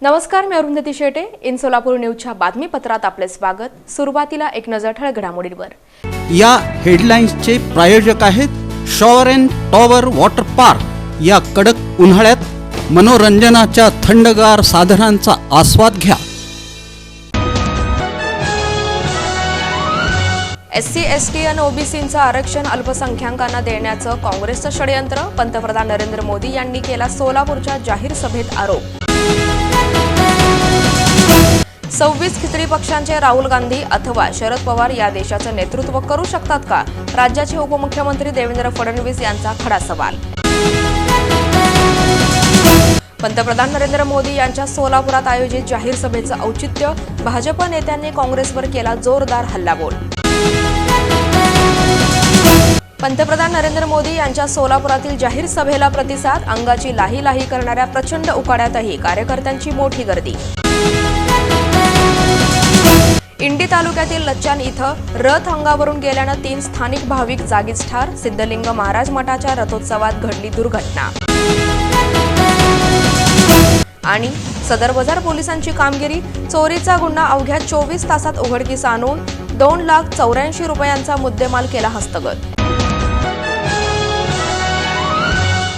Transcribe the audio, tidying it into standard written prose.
नमस्कार, मी अरुंधती शेटे. इन सोलापूर न्यूजच्या बातमीपत्रात आपले स्वागत. सुरुवातीला एक नजर ठळक घडामोडींवर. या हेडलाईन्सचे प्रायोजक आहेत shower and tower water park. या कडक उन्हाळ्यात मनोरंजनाच्या थंडगार साधनांचा आस्वाद घ्या. SC, ST आणि OBCचं आरक्षण अल्पसंख्याकांना देण्याचं काँग्रेसचं षडयंत्र. पंतप्रधान नरेंद्र मोदी यांनी केला सोलापूरच्या जाहीर सभेत आरोप. 26 खिचडी पक्षांचे राहुल गांधी अथवा शरद पवार या देशाचं नेतृत्व करू शकतात का? राज्याचे उपमुख्यमंत्री देवेंद्र फडणवीस यांचा खडा सवाल. पंतप्रधान नरेंद्र मोदी यांच्या सोलापुरात आयोजित जाहीर सभेचं औचित्य. भाजप नेत्यांनी काँग्रेसवर केला जोरदार हल्लाबोल. पंतप्रधान नरेंद्र मोदी यांच्या सोलापुरातील जाहीर सभेला प्रतिसाद. अंगाची लाही लाही करणाऱ्या प्रचंड उकाड्यातही कार्यकर्त्यांची मोठी गर्दी. इंडी तालुक्यातील लच्चान इथं रथ अंगावरून गेल्यानं 3 स्थानिक भाविक जागीच ठार. सिद्धलिंग महाराज मठाच्या रथोत्सवात घडली दुर्घटना. आणि सदर बाजार पोलिसांची कामगिरी. चोरीचा गुन्हा अवघ्या 24 तासात उघडकीस आणून 2,84,00,000 रुपयांचा मुद्देमाल केला हस्तगत.